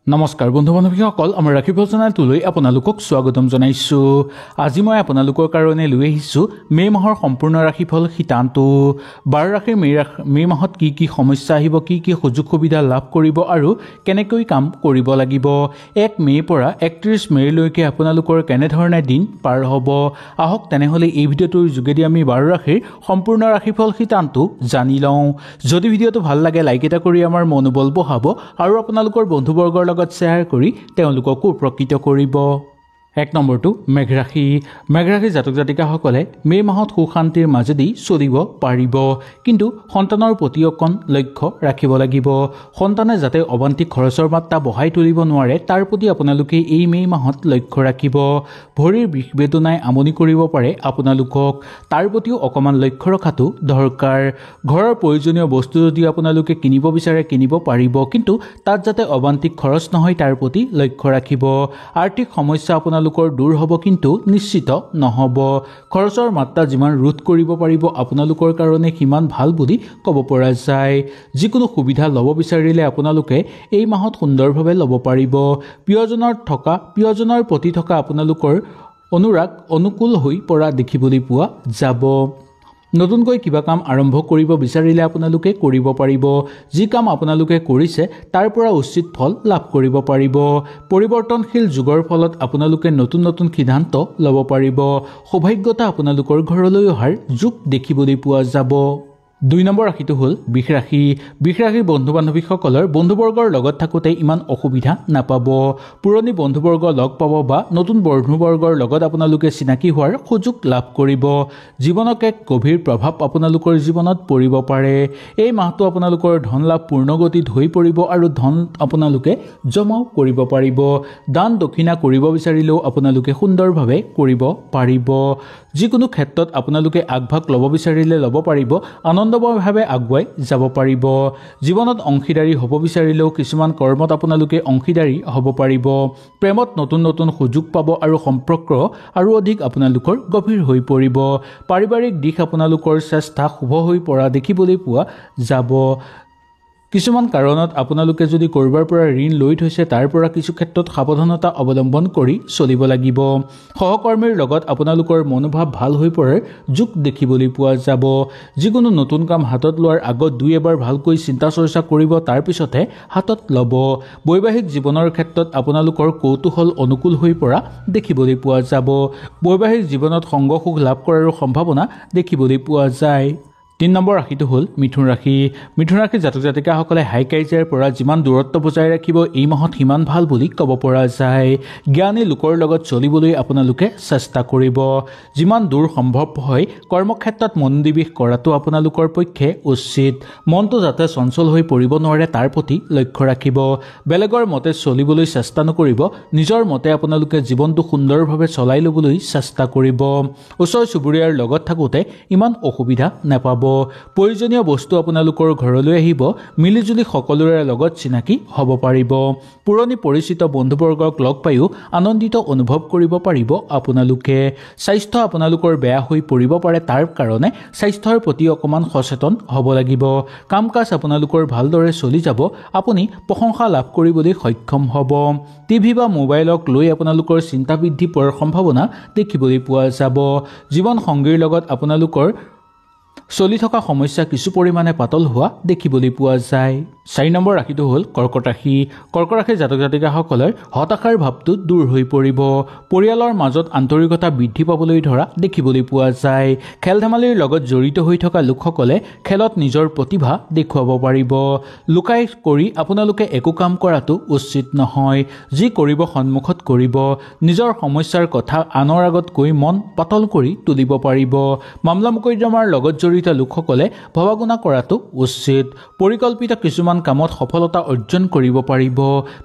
নমস্কাৰ বন্ধু বান্ধৱীসকল আমাৰ ৰাশিফল চেনেলটোলৈ আপোনালোকক স্বাগতম জনাইছো। আজি মই আপোনালোকৰ কাৰণে লৈ আহিছো মে মাহৰ সম্পূৰ্ণ ৰাশিফল সিদ্ধান্ত। 12 ৰাশিৰ মে মাহত কি সমস্যা আহিব, কি সুযোগ সুবিধা লাভ কৰিব আৰু কেনেকৈ কাম কৰিব লাগিব। 1 মে'ৰ পৰা 31 মে'লৈকে আপোনালোকৰ কেনেধৰণে দিন পাৰ হ'ব। আহক তেনেহ'লে এই ভিডিঅ'টোৰ যোগেদি আমি 12 ৰাশিৰ সম্পূৰ্ণ ৰাশিফল সিদ্ধান্ত জানি লওঁ। যদি ভিডিঅ'টো ভাল লাগে লাইক এটা কৰি আমাৰ মনোবল বঢ়াব আৰু আপোনালোকৰ বন্ধুবৰ্গৰ লগত শ্বেয়াৰ কৰি তেওঁলোককো উপকৃত কৰিব। 1 নম্বৰটো মেঘ ৰাশি। মেঘ ৰাশিৰ জাতক জাতিকাসকলে মে মাহত সুখ শান্তিৰ মাজেদি চলিব পাৰিব, কিন্তু সন্তানৰ প্ৰতি অকণ লক্ষ্য ৰাখিব লাগিব। সন্তানে যাতে অবান্তিক খৰচৰ মাত্ৰা বঢ়াই তুলিব নোৱাৰে তাৰ প্ৰতি আপোনালোকে এই মে মাহত লক্ষ্য ৰাখিব। ভৰিৰ বিষ বেদনাই আমনি কৰিব পাৰে আপোনালোকক, তাৰ প্ৰতিও অকণমান লক্ষ্য ৰখাটো দৰকাৰ। ঘৰৰ প্ৰয়োজনীয় বস্তু যদি আপোনালোকে কিনিব বিচাৰে কিনিব পাৰিব, কিন্তু তাত যাতে অবান্তিক খৰচ নহয় তাৰ প্ৰতি লক্ষ্য ৰাখিব। আৰ্থিক সমস্যা আপোনালোকৰ দূৰ হ'ব, কিন্তু নিশ্চিত নহ'ব। খৰচৰ মাত্ৰা যিমান ৰোধ কৰিব পাৰিব আপোনালোকৰ কাৰণে সিমান ভাল বুলি ক'ব পৰা যায়। যিকোনো সুবিধা ল'ব বিচাৰিলে আপোনালোকে এই মাহত সুন্দৰভাৱে ল'ব পাৰিব। প্ৰিয়জনৰ প্ৰতি থকা আপোনালোকৰ অনুৰাগ অনুকূল হৈ পৰা দেখিবলৈ পোৱা যাব। নতুনকৈ কিবা কাম আৰম্ভ কৰিব বিচাৰিলে আপোনালোকে কৰিব পাৰিব। যি কাম আপোনালোকে কৰিছে তাৰ পৰা উচিত ফল লাভ কৰিব পাৰিব। পৰিৱৰ্তনশীল যুগৰ ফলত আপোনালোকে নতুন সিদ্ধান্ত ল'ব পাৰিব। সৌভাগ্যতা আপোনালোকৰ ঘৰলৈ অহাৰ যোগ দেখিবলৈ পোৱা যাব। 2 নম্বৰ ৰাশিটো হ'ল বৃষ ৰাশি। বৃষ ৰাশিৰ বন্ধু বান্ধৱীসকলৰ বন্ধুবৰ্গৰ লগত থাকোঁতে ইমান অসুবিধা নাপাব। পুৰণি বন্ধুবৰ্গ লগ পাব বা নতুন বন্ধুবৰ্গৰ লগত আপোনালোকে চিনাকি হোৱাৰ সুযোগ লাভ কৰিব। জীৱনক এক গভীৰ প্ৰভাৱ আপোনালোকৰ জীৱনত পৰিব পাৰে। এই মাহটো আপোনালোকৰ ধন লাভ পূৰ্ণগতিত হৈ পৰিব আৰু ধন আপোনালোকে জমাও কৰিব পাৰিব। দান দক্ষিণা কৰিব বিচাৰিলেও আপোনালোকে সুন্দৰভাৱে কৰিব পাৰিব। যিকোনো ক্ষেত্ৰত আপোনালোকে আগভাগ ল'ব বিচাৰিলে ল'ব পাৰিব। আনন্দময়ভাৱে আগুৱাই যাব পাৰিব। জীৱনত অংশীদাৰী হ'ব বিচাৰিলেও কিছুমান কৰ্মত আপোনালোকে অংশীদাৰী হ'ব পাৰিব। প্ৰেমত নতুন সুযোগ পাব আৰু সম্পৰ্ক আৰু অধিক আপোনালোকৰ গভীৰ হৈ পৰিব। পাৰিবাৰিক দিশ আপোনালোকৰ চেষ্টা শুভ হৈ পৰা দেখিবলৈ পোৱা যাব। কিছুমান কাৰণত আপোনালোকে যদি ক'ৰবাৰ পৰা ঋণ লৈ থৈছে তাৰ পৰা কিছু ক্ষেত্ৰত সাৱধানতা অৱলম্বন কৰি চলিব লাগিব। সহকৰ্মীৰ লগত আপোনালোকৰ মনোভাৱ ভাল হৈ পৰাৰ যোগ দেখিবলৈ পোৱা যাব। যিকোনো নতুন কাম হাতত লোৱাৰ আগত 2 এবাৰ ভালকৈ চিন্তা চৰ্চা কৰিব, তাৰপিছতহে হাতত ল'ব। বৈবাহিক জীৱনৰ ক্ষেত্ৰত আপোনালোকৰ কৌতূহল অনুকূল হৈ পৰা দেখিবলৈ পোৱা যাব। বৈবাহিক জীৱনত সংগ সুখ লাভ কৰাৰো সম্ভাৱনা দেখিবলৈ পোৱা যায়। 3 নম্বৰ ৰাশিটো হ'ল মিথুন ৰাশি। মিথুন ৰাশিৰ জাতক জাতিকাসকলে হাই কাজিয়াৰ পৰা যিমান দূৰত্ব বজাই ৰাখিব এই মাহত সিমান ভাল বুলি ক'ব পৰা যায়। জ্ঞানী লোকৰ লগত চলিবলৈ আপোনালোকে চেষ্টা কৰিব। যিমান দূৰ সম্ভৱ হয় কৰ্মক্ষেত্ৰত মনোনিৱেশ কৰাটো আপোনালোকৰ পক্ষে উচিত। মনটো যাতে চঞ্চল হৈ পৰিব নোৱাৰে তাৰ প্ৰতি লক্ষ্য ৰাখিব। বেলেগৰ মতে চলিবলৈ চেষ্টা নকৰিব। নিজৰ মতে আপোনালোকে জীৱনটো সুন্দৰভাৱে চলাই ল'বলৈ চেষ্টা কৰিব। ওচৰ চুবুৰীয়াৰ লগত থাকোঁতে ইমান অসুবিধা নাপাব। প্ৰয়োজনীয় বস্তু আপোনালোকৰ ঘৰলৈ আহিব। মিলিজুলি সকলোৰে লগত চিনাকি হ'ব পাৰিব। পুৰণি পৰিচিত বন্ধুবৰ্গক লগ পায়ো আনন্দিত অনুভৱ কৰিব পাৰিব আপোনালোকে। স্বাস্থ্য আপোনালোকৰ বেয়া হৈ পৰিব পাৰে, তাৰ কাৰণে স্বাস্থ্যৰ প্ৰতি অকণমান সচেতন হ'ব লাগিব। কাম কাজ আপোনালোকৰ ভালদৰে চলি যাব। আপুনি প্ৰশংসা লাভ কৰিবলৈ সক্ষম হ'ব। টিভি বা মোবাইলক লৈ আপোনালোকৰ চিন্তা বৃদ্ধি পোৱাৰ সম্ভাৱনা দেখিবলৈ পোৱা যাব। জীৱন সংগীৰ লগত আপোনালোকৰ চলি থকা সমস্যা কিছু পৰিমাণে পাতল হোৱা দেখিবলৈ পোৱা যায়। 4 নম্বৰ ৰাশিটো হ'ল কৰ্কট ৰাশি। কৰ্কট ৰাশিৰ জাতক জাতিকাসকলৰ হতাশাৰ ভাৱটো দূৰ হৈ পৰিব। পৰিয়ালৰ মাজত আন্তৰিকতা বৃদ্ধি পাবলৈ ধৰা দেখিবলৈ পোৱা যায়। খেল ধেমালিৰ লগত জড়িত হৈ থকা লোকসকলে খেলত নিজৰ প্ৰতিভা দেখুৱাব পাৰিব। লুকাই কৰি আপোনালোকে একো কাম কৰাটো উচিত নহয়। যি কৰিব সন্মুখত কৰিব। নিজৰ সমস্যাৰ কথা আনৰ আগত কৈ মন পাতল কৰি তুলিব পাৰিব। মামলা মোকদ্দমাৰ লগত জড়িত লোকসকলে ভবা-গুণা কৰাটো উচিত। পৰিকল্পিত কিছুমান কামত সফলতা অৰ্জন কৰিব পাৰিব।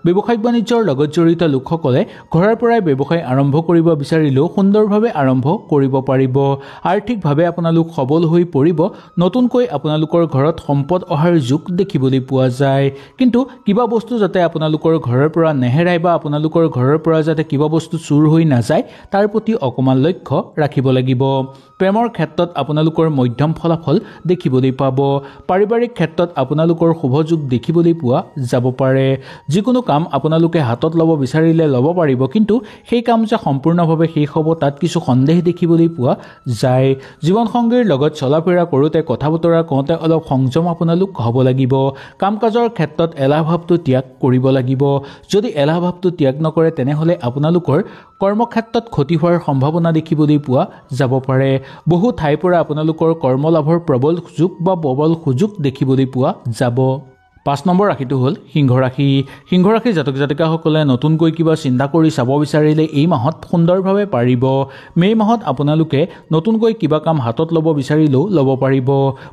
ব্যৱসায়িক বাণিজ্যৰ লগত জড়িত লোকসকলে ঘৰৰ পৰাই ব্যৱসায় আৰম্ভ কৰিব বিচাৰিলেও সুন্দৰভাৱে আৰম্ভ কৰিব পাৰিব। আৰ্থিকভাৱে আপোনালোক সবল হৈ পৰিব। নতুনকৈ আপোনালোকৰ ঘৰত সম্পদ অহাৰ যোগ দেখিবলৈ পোৱা যায়। কিন্তু কিবা বস্তু যাতে আপোনালোকৰ ঘৰৰ পৰা নেহেৰাই বা আপোনালোকৰ ঘৰৰ পৰা যাতে কিবা বস্তু চুৰ হৈ নাযায় তাৰ প্ৰতি অকণমান লক্ষ্য ৰাখিব লাগিব। প্ৰেমৰ ক্ষেত্ৰত আপোনালোকৰ মধ্যম ফলাফল দেখিবলৈ পাব। পাৰিবাৰিক ক্ষেত্ৰত আপোনালোকৰ শুভযোগ দেখিবলৈ পোৱা যাব পাৰে। যিকোনো কাম আপোনালোকে হাতত ল'ব বিচাৰিলে ল'ব পাৰিব, কিন্তু সেই কাম যে সম্পূৰ্ণভাৱে শেষ হ'ব তাত কিছু সন্দেহ দেখিবলৈ পোৱা যায়। জীৱনসংগীৰ লগত চলা ফিৰা কৰোঁতে কথা বতৰা কওঁতে অলপ সংযম আপোনালোক হ'ব লাগিব। কাম কাজৰ ক্ষেত্ৰত এলাহ ভাৱটো ত্যাগ কৰিব লাগিব। যদি এলাহ ভাৱটো ত্যাগ নকৰে তেনেহ'লে আপোনালোকৰ কৰ্মক্ষেত্ৰত ক্ষতি হোৱাৰ সম্ভাৱনা দেখিবলৈ পোৱা যাব পাৰে। বহু ঠাইৰ পৰা আপোনালোকৰ কৰ্মলাভৰ প্ৰবল সুযোগ দেখিবলৈ পোৱা যাব। 5 নম্বৰ ৰাশিটো হ'ল সিংহ ৰাশি। সিংহ ৰাশিৰ জাতক জাতিকাসকলে নতুনকৈ কিবা চিন্তা কৰি চাব বিচাৰিলে এই মাহত সুন্দৰভাৱে পাৰিব। মে' মাহত আপোনালোকে নতুনকৈ কিবা কাম হাতত ল'ব বিচাৰিলেও ল'ব পাৰিব।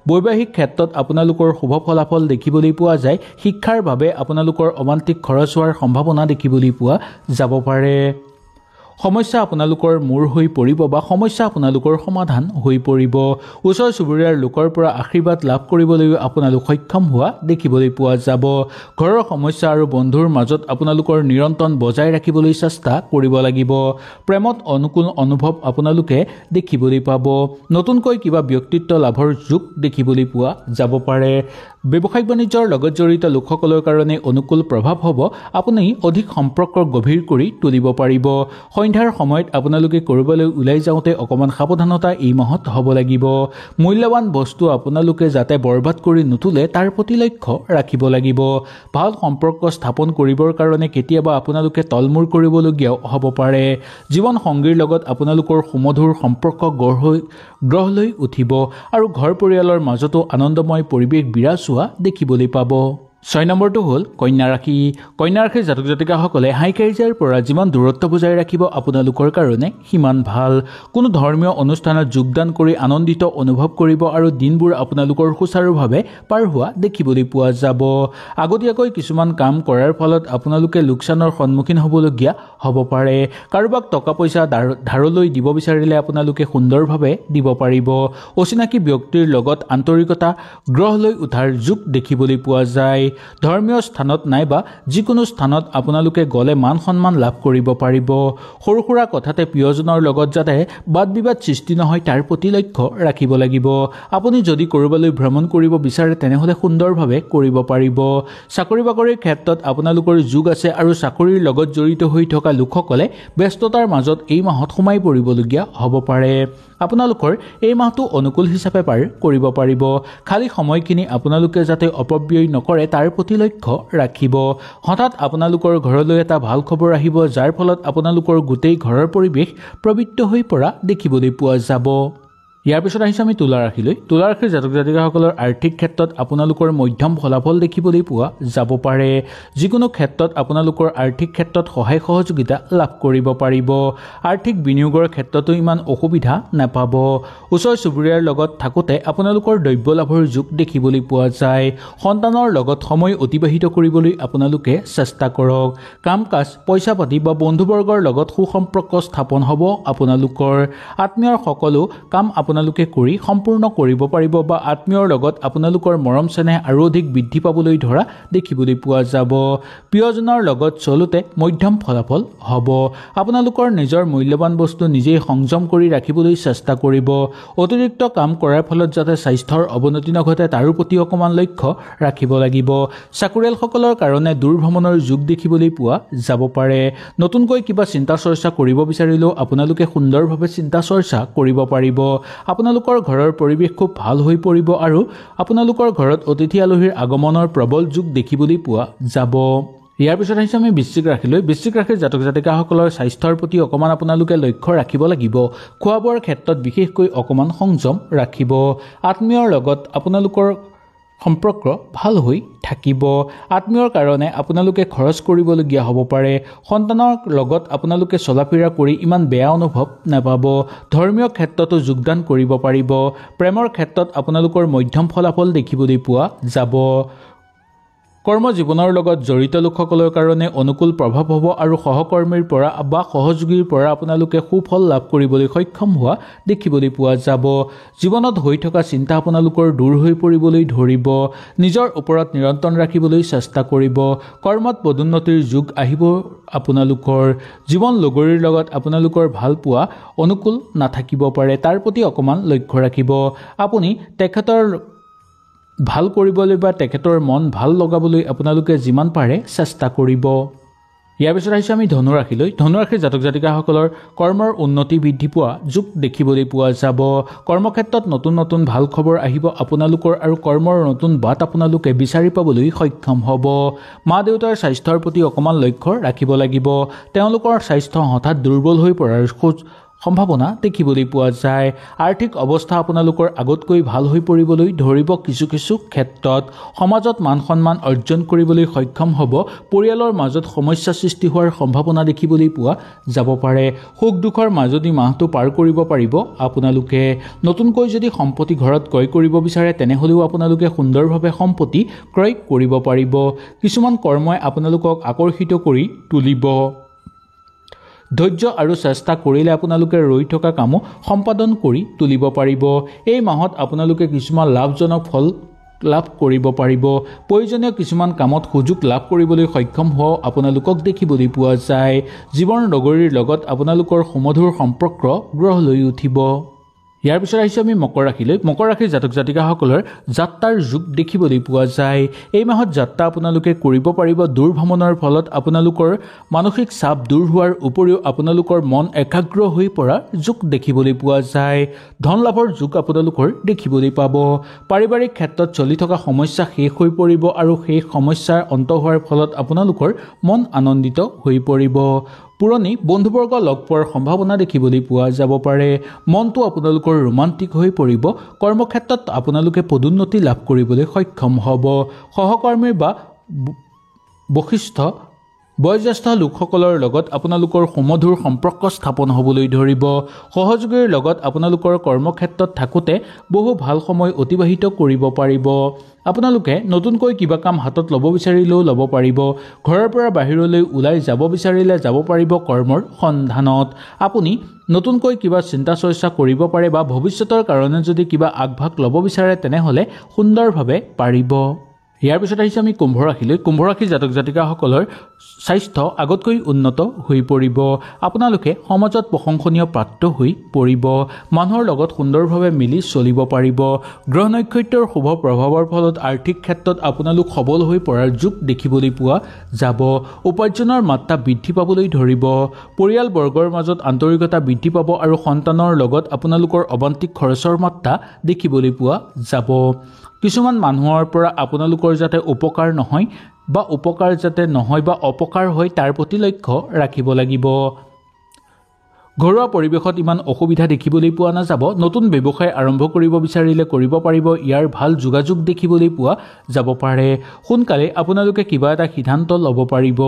বৈবাহিক ক্ষেত্ৰত আপোনালোকৰ শুভ ফলাফল দেখিবলৈ পোৱা যায়। শিক্ষাৰ বাবে আপোনালোকৰ অমান্তিক খৰচ হোৱাৰ সম্ভাৱনা দেখিবলৈ পোৱা যাব পাৰে। সমস্যা আপোনালোকৰ মূৰ হৈ পৰিব বা সমস্যা আপোনালোকৰ সমাধান হৈ পৰিব। ওচৰ চুবুৰীয়াৰ লোকৰ পৰা আশীৰ্বাদ লাভ কৰিবলৈও আপোনালোক সক্ষম হোৱা দেখিবলৈ পোৱা যাব। ঘৰৰ সমস্যা আৰু বন্ধুৰ মাজত আপোনালোকৰ নিৰন্তন বজাই ৰাখিবলৈ চেষ্টা কৰিব লাগিব। প্ৰেমত অনুকূল অনুভৱ আপোনালোকে দেখিবলৈ পাব। নতুনকৈ কিবা ব্যক্তিত্ব লাভৰ যোগ দেখিবলৈ পোৱা যাব পাৰে। ব্যৱসায়িক বাণিজ্যৰ লগত জড়িত লোকসকলৰ কাৰণে অনুকূল প্ৰভাৱ হ'ব। আপুনি অধিক সম্পৰ্ক গভীৰ কৰি তুলিব পাৰিব। সন্ধ্যাৰ সময়ত আপোনালোকে ক'ৰবালৈ ওলাই যাওঁতে অকণমান সাৱধানতা এই মাহত হ'ব লাগিব। মূল্যৱান বস্তু আপোনালোকে যাতে বৰবাদ কৰি নুতুলে তাৰ প্ৰতি লক্ষ্য ৰাখিব লাগিব। ভাল সম্পৰ্ক স্থাপন কৰিবৰ কাৰণে কেতিয়াবা আপোনালোকে তলমূৰ কৰিবলগীয়াও হ'ব পাৰে। জীৱন সংগীৰ লগত আপোনালোকৰ সুমধুৰ সম্পৰ্ক গঢ় লৈ উঠিব আৰু ঘৰ পৰিয়ালৰ মাজতো আনন্দময় পৰিৱেশ বিৰাজ হোৱা দেখিবলৈ পাব। 6 নম্বৰটো হ'ল কন্যা ৰাশি। কন্যা ৰাশিৰ জাতক জাতিকাসকলে হাই কাজিয়াৰ পৰা যিমান দূৰত্ব বজাই ৰাখিব আপোনালোকৰ কাৰণে সিমান ভাল। কোনো ধৰ্মীয় অনুষ্ঠানত যোগদান কৰি আনন্দিত অনুভৱ কৰিব আৰু দিনবোৰ আপোনালোকৰ সুচাৰুভাৱে পাৰ হোৱা দেখিবলৈ পোৱা যাব। আগতীয়াকৈ কিছুমান কাম কৰাৰ ফলত আপোনালোকে লোকচানৰ সন্মুখীন হ'বলগীয়া হ'ব পাৰে। কাৰোবাক টকা পইচা ধাৰলৈ দিব বিচাৰিলে আপোনালোকে সুন্দৰভাৱে দিব পাৰিব। অচিনাকি ব্যক্তিৰ লগত আন্তৰিকতা গঢ় লৈ উঠাৰ যোগ দেখিবলৈ পোৱা যায়। ধৰ্মীয় স্থানত নাইবা যিকোনো স্থানত আপোনালোকে গ'লে মান সন্মান লাভ কৰিব পাৰিব। সৰু সুৰা কথাতে প্ৰিয়জনৰ লগত যাতে বাদ বিবাদ সৃষ্টি নহয় তাৰ প্ৰতি লক্ষ্য ৰাখিব লাগিব। আপুনি যদি ক'ৰবালৈ ভ্ৰমণ কৰিব বিচাৰে তেনেহ'লে সুন্দৰভাৱে কৰিব পাৰিব। চাকৰি বাকৰিৰ ক্ষেত্ৰত আপোনালোকৰ যোগ আছে আৰু চাকৰিৰ লগত জড়িত হৈ থকা লোকসকলে ব্যস্ততাৰ মাজত এই মাহত সোমাই পৰিবলগীয়া হ'ব পাৰে। আপোনালোকৰ এই মাহটো অনুকূল হিচাপে পাৰ কৰিব পাৰিব। খালী সময়খিনি আপোনালোকে যাতে অপব্যয় নকৰে তাৰ প্ৰতি লক্ষ্য ৰাখিব। হঠাৎ আপোনালোকৰ ঘৰলৈ এটা ভাল খবৰ আহিব, যাৰ ফলত আপোনালোকৰ গোটেই ঘৰৰ পৰিৱেশ পবিত্ৰ হৈ পৰা দেখিবলৈ পোৱা যাব। ইয়াৰ পিছত আহিছোঁ আমি তুলা ৰাশিলৈ। তুলা ৰাশিৰ জাতক জাতিকাসকলৰ আৰ্থিক ক্ষেত্ৰত আপোনালোকৰ মধ্যম ফলাফল দেখিবলৈ পোৱা যাব পাৰে। যিকোনো ক্ষেত্ৰত আপোনালোকৰ আৰ্থিক ক্ষেত্ৰত সহায় সহযোগিতা লাভ কৰিব পাৰিব। আৰ্থিক বিনিয়োগৰ ক্ষেত্ৰতো ইমান অসুবিধা নাপাব। ওচৰ চুবুৰীয়াৰ লগত থাকোঁতে আপোনালোকৰ দ্ৰব্য লাভৰ যোগ দেখিবলৈ পোৱা যায়। সন্তানৰ লগত সময় অতিবাহিত কৰিবলৈ আপোনালোকে চেষ্টা কৰক। কাম কাজ পইচা পাতি বা বন্ধুবৰ্গৰ লগত সুসম্পৰ্ক স্থাপন হ'ব আপোনালোকৰ। আত্মীয়ৰ সকলো কাম আপোনালোকে কৰি সম্পূৰ্ণ কৰিব পাৰিব বা আত্মীয়ৰ লগত আপোনালোকৰ মৰম চেনেহ আৰু অধিক বৃদ্ধি পাবলৈ ধৰা দেখিবলৈ পোৱা যাব। প্ৰিয়জনৰ লগত চলোতে মধ্যম ফলাফল হ'ব। আপোনালোকৰ নিজৰ মূল্যৱান বস্তু নিজেই সংযম কৰি ৰাখিবলৈ চেষ্টা কৰিব। অতিৰিক্ত কাম কৰাৰ ফলত যাতে স্বাস্থ্যৰ অৱনতি নঘটে তাৰো প্ৰতি অকণমান লক্ষ্য ৰাখিব লাগিব। চাকৰিয়ালসকলৰ কাৰণে দূৰ ভ্ৰমণৰ যোগ দেখিবলৈ পোৱা যাব পাৰে। নতুনকৈ কিবা চিন্তা চৰ্চা কৰিব বিচাৰিলেও আপোনালোকে সুন্দৰভাৱে চিন্তা চৰ্চা কৰিব পাৰিব। আপোনালোকৰ ঘৰৰ পৰিৱেশ খুব ভাল হৈ পৰিব আৰু আপোনালোকৰ ঘৰত অতিথি আলহীৰ আগমনৰ প্ৰবল যোগ দেখিবলৈ পোৱা যাব। ইয়াৰ পিছত আহিছে আমি বৃশ্চিক ৰাশিলৈ। বৃশ্চিক ৰাশিৰ জাতক জাতিকাসকলৰ স্বাস্থ্যৰ প্ৰতি অকণমান আপোনালোকে লক্ষ্য ৰাখিব লাগিব। খোৱা বোৱাৰ ক্ষেত্ৰত বিশেষকৈ অকণমান সংযম ৰাখিব। আত্মীয়ৰ লগত আপোনালোকৰ সম্পৰ্ক ভাল হৈ থাকিব। আত্মীয়ৰ কাৰণে আপোনালোকে খৰচ কৰিবলগীয়া হ'ব পাৰে। সন্তানৰ লগত আপোনালোকে চলা ফিৰা কৰি ইমান বেয়া অনুভৱ নাপাব। ধৰ্মীয় ক্ষেত্ৰতো যোগদান কৰিব পাৰিব। প্ৰেমৰ ক্ষেত্ৰত আপোনালোকৰ মধ্যম ফলাফল দেখিবলৈ পোৱা যাব। কৰ্মজীৱনৰ লগত জড়িত লোকসকলৰ কাৰণে অনুকূল প্ৰভাৱ হ'ব আৰু সহকৰ্মীৰ পৰা বা সহযোগীৰ পৰা আপোনালোকে সুফল লাভ কৰিবলৈ সক্ষম হোৱা দেখিবলৈ পোৱা যাব। জীৱনত হৈ থকা চিন্তা আপোনালোকৰ দূৰ হৈ পৰিবলৈ ধৰিব। নিজৰ ওপৰত নিয়ন্ত্ৰণ ৰাখিবলৈ চেষ্টা কৰিব। কৰ্মত পদোন্নতিৰ যুগ আহিব আপোনালোকৰ। জীৱন লগৰীৰ লগত আপোনালোকৰ ভাল পোৱা অনুকূল নাথাকিব পাৰে, তাৰ প্ৰতি অকণমান লক্ষ্য ৰাখিব। আপুনি তেখেতৰ ভাল কৰিবলৈ বা তেখেতৰ মন ভাল লগাবলৈ আপোনালোকে যিমান পাৰে চেষ্টা কৰিব। ইয়াৰ পিছত আহিছোঁ আমি ধনুৰাশিলৈ। ধনুৰাশিৰ জাতক জাতিকাসকলৰ কৰ্মৰ উন্নতি বৃদ্ধি পোৱা যোগ দেখিবলৈ পোৱা যাব। কৰ্মক্ষেত্ৰত নতুন নতুন ভাল খবৰ আহিব আপোনালোকৰ আৰু কৰ্মৰ নতুন বাট আপোনালোকে বিচাৰি পাবলৈ সক্ষম হ'ব। মা দেউতাৰ স্বাস্থ্যৰ প্ৰতি অকণমান লক্ষ্য ৰাখিব লাগিব। তেওঁলোকৰ স্বাস্থ্য হঠাৎ দুৰ্বল হৈ পৰাৰ সম্ভাৱনা দেখিবলৈ পোৱা যায়। আৰ্থিক অৱস্থা আপোনালোকৰ আগতকৈ ভাল হৈ পৰিবলৈ ধৰিব। কিছু কিছু ক্ষেত্ৰত সমাজত মান সন্মান অৰ্জন কৰিবলৈ সক্ষম হ'ব। পৰিয়ালৰ মাজত সমস্যা সৃষ্টি হোৱাৰ সম্ভাৱনা দেখিবলৈ পোৱা যাব পাৰে। সুখ দুখৰ মাজেদি মাহটো পাৰ কৰিব পাৰিব আপোনালোকে। নতুনকৈ যদি সম্পত্তি ঘৰত ক্ৰয় কৰিব বিচাৰে তেনেহ'লেও আপোনালোকে সুন্দৰভাৱে সম্পত্তি ক্ৰয় কৰিব পাৰিব। কিছুমান কৰ্মই আপোনালোকক আকৰ্ষিত কৰি তুলিব। ধৈৰ্য আৰু চেষ্টা কৰিলে আপোনালোকে ৰৈ থকা কামো সম্পাদন কৰি তুলিব পাৰিব। এই মাহত আপোনালোকে কিছুমান লাভজনক ফল লাভ কৰিব পাৰিব। প্ৰয়োজনীয় কিছুমান কামত সুযোগ লাভ কৰিবলৈ সক্ষম হোৱাও আপোনালোকক দেখিবলৈ পোৱা যায়। জীৱন নগৰীৰ লগত আপোনালোকৰ সুমধুৰ সম্পৰ্ক গঢ় লৈ উঠিব। ইয়াৰ পিছত আহিছোঁ আমি মকৰ ৰাশিলৈ। মকৰ ৰাশিৰ জাতক জাতিকাসকলৰ যাত্ৰাৰ যুগ দেখিবলৈ পোৱা যায়। এই মাহত যাত্ৰা আপোনালোকে কৰিব পাৰিব। দূৰ ভ্ৰমণৰ ফলত আপোনালোকৰ মানসিক চাপ দূৰ হোৱাৰ উপৰিও আপোনালোকৰ মন একাগ্ৰ হৈ পৰাৰ যুগ দেখিবলৈ পোৱা যায়। ধন লাভৰ যুগ আপোনালোকৰ দেখিবলৈ পাব। পাৰিবাৰিক ক্ষেত্ৰত চলি থকা সমস্যা শেষ হৈ পৰিব আৰু সেই সমস্যাৰ অন্ত হোৱাৰ ফলত আপোনালোকৰ মন আনন্দিত হৈ পৰিব। পুৰণি বন্ধুবৰ্গ লগ পোৱাৰ সম্ভাৱনা দেখিবলৈ পোৱা যাব পাৰে। মনটো আপোনালোকৰ ৰোমান্টিক হৈ পৰিব। কৰ্মক্ষেত্ৰত আপোনালোকে পদোন্নতি লাভ কৰিবলৈ সক্ষম হ'ব। সহকৰ্মীৰ বা বয়োজ্যেষ্ঠ লোকসকলৰ লগত আপোনালোকৰ সুমধুৰ সম্পৰ্ক স্থাপন হ'বলৈ ধৰিব। সহযোগীৰ লগত আপোনালোকৰ কৰ্মক্ষেত্ৰত থাকোঁতে বহু ভাল সময় অতিবাহিত কৰিব পাৰিব। আপোনালোকে নতুনকৈ কিবা কাম হাতত ল'ব বিচাৰিলেও ল'ব পাৰিব। ঘৰৰ পৰা বাহিৰলৈ ওলাই যাব বিচাৰিলে যাব পাৰিব কৰ্মৰ সন্ধানত। আপুনি নতুনকৈ কিবা চিন্তা চৰ্চা কৰিব পাৰে বা ভৱিষ্যতৰ কাৰণে যদি কিবা আগভাগ ল'ব বিচাৰে তেনেহ'লে সুন্দৰভাৱে পাৰিব। ইয়াৰ পিছত আহিছে আমি কুম্ভ ৰাশিলৈ। কুম্ভ ৰাশিৰ জাতক জাতিকাসকলৰ স্বাস্থ্য আগতকৈ উন্নত হৈ পৰিব। আপোনালোকে সমাজত প্ৰশংসনীয় পাত্ৰ হৈ পৰিব। মানুহৰ লগত সুন্দৰভাৱে মিলি চলিব পাৰিব। গ্ৰহ নক্ষত্ৰৰ শুভ প্ৰভাৱৰ ফলত আৰ্থিক ক্ষেত্ৰত আপোনালোক সবল হৈ পৰাৰ যুগ দেখিবলৈ পোৱা যাব। উপাৰ্জনৰ মাত্ৰা বৃদ্ধি পাবলৈ ধৰিব। পৰিয়ালবৰ্গৰ মাজত আন্তৰিকতা বৃদ্ধি পাব আৰু সন্তানৰ লগত আপোনালোকৰ অবান্তিক খৰচৰ মাত্ৰা দেখিবলৈ পোৱা যাব। কিছুমান মানুহৰ পৰা আপোনালোকৰ যাতে উপকাৰ নহয় বা অপকাৰ হয় তাৰ প্ৰতি লক্ষ্য ৰাখিব লাগিব। ঘৰুৱা পৰিৱেশত ইমান অসুবিধা দেখিবলৈ পোৱা নাযাব। নতুন ব্যৱসায় আৰম্ভ কৰিব বিচাৰিলে কৰিব পাৰিব। ইয়াৰ ভাল যোগাযোগ দেখিবলৈ পোৱা যাব পাৰে। সোনকালে আপোনালোকে কিবা এটা সিদ্ধান্ত ল'ব পাৰিব।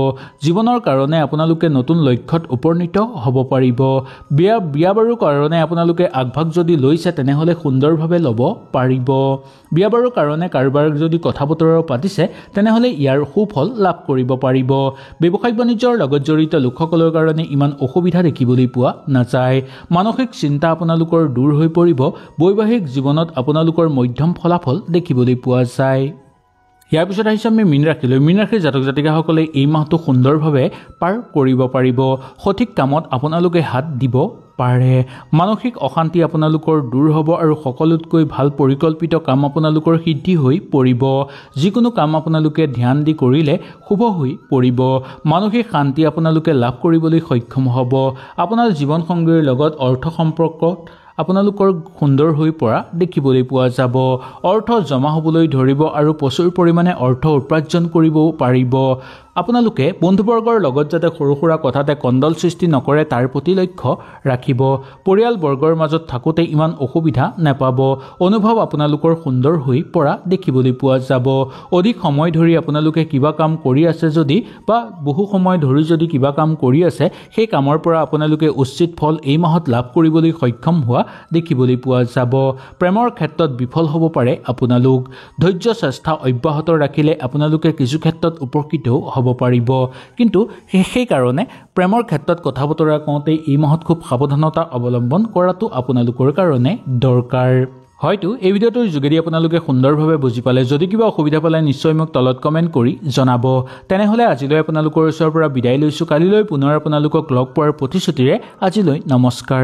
জীৱনৰ কাৰণে আপোনালোকে নতুন লক্ষ্যত উপনীত হ'ব পাৰিব। বিয়া বাৰুৰ কাৰণে আপোনালোকে আগভাগ যদি লৈছে তেনেহ'লে সুন্দৰভাৱে ল'ব পাৰিব। বিয়া বাৰুৰ কাৰণে কাৰোবাৰ যদি কথা বতৰা পাতিছে তেনেহ'লে ইয়াৰ সুফল লাভ কৰিব পাৰিব। ব্যৱসায় বাণিজ্যৰ লগত জড়িত লোকসকলৰ কাৰণে ইমান অসুবিধা দেখিবলৈ পোৱা নাযায়। মানসিক চিন্তা আপোনালোকৰ দূৰ হৈ পৰিব। বৈবাহিক জীৱনত আপোনালোকৰ মধ্যম ফলাফল দেখিবলৈ পোৱা যায়। ইয়াৰ পিছত আহিছে আমি মীন ৰাশিলৈ। মীন ৰাশিৰ জাতক জাতিকাসকলে এই মাহটো সুন্দৰভাৱে পাৰ কৰিব পাৰিব। সঠিক কামত আপোনালোকে হাত দিব পাৰে। মানসিক অশান্তি আপোনালোকৰ দূৰ হ'ব আৰু সকলোতকৈ ভাল পৰিকল্পিত কাম আপোনালোকৰ সিদ্ধি হৈ পৰিব। যিকোনো কাম আপোনালোকে ধ্যান দি কৰিলে শুভ হৈ পৰিব। মানসিক শান্তি আপোনালোকে লাভ কৰিবলৈ সক্ষম হ'ব। আপোনাৰ জীৱনসংগীৰ লগত অৰ্থ সম্পৰ্কত আপোনালোকৰ সুন্দৰ হৈ পৰা দেখিবলৈ পোৱা যাব। অৰ্থ জমা হ'বলৈ ধৰিব আৰু প্ৰচুৰ পৰিমাণে অৰ্থ উপাৰ্জন কৰিব পাৰিব। আপোনালোকে বন্ধুবৰ্গৰ লগত যাতে সৰু সুৰা কথাতে কণ্ডল সৃষ্টি নকৰে তাৰ প্ৰতি লক্ষ্য ৰাখিব। পৰিয়ালবৰ্গৰ মাজত থাকোঁতে ইমান অসুবিধা নাপাব। অনুভৱ আপোনালোকৰ সুন্দৰ হৈ পৰা দেখিবলৈ পোৱা যাব। অধিক সময় ধৰি আপোনালোকে কিবা কাম কৰি আছে যদি বা বহু সময় ধৰি যদি কিবা কাম কৰি আছে সেই কামৰ পৰা আপোনালোকে উচিত ফল এই মাহত লাভ কৰিবলৈ সক্ষম হোৱা দেখিবলৈ পোৱা যাব। প্ৰেমৰ ক্ষেত্ৰত বিফল হ'ব পাৰে আপোনালোক। ধৈৰ্য চেষ্টা অব্যাহত ৰাখিলে আপোনালোকে কিছু ক্ষেত্ৰত উপকৃতও হ'ব পাৰিব। কিন্তু সেইকাৰণে প্ৰেমৰ ক্ষেত্ৰত কথা বতৰা কওঁতে এই মাহত খুব সাৱধানতা অৱলম্বন কৰাটো আপোনালোকৰ কাৰণে দৰকাৰ। হয়তো এই ভিডিঅ'টোৰ যোগেদি আপোনালোকে সুন্দৰভাৱে বুজি পালে। যদি কিবা অসুবিধা পালে নিশ্চয় মোক তলত কমেণ্ট কৰি জনাব। তেনেহ'লে আজিলৈ আপোনালোকৰ ওচৰৰ পৰা বিদায় লৈছোঁ। কালিলৈ পুনৰ আপোনালোকক লগ পোৱাৰ প্ৰতিশ্ৰুতিৰে আজিলৈ নমস্কাৰ।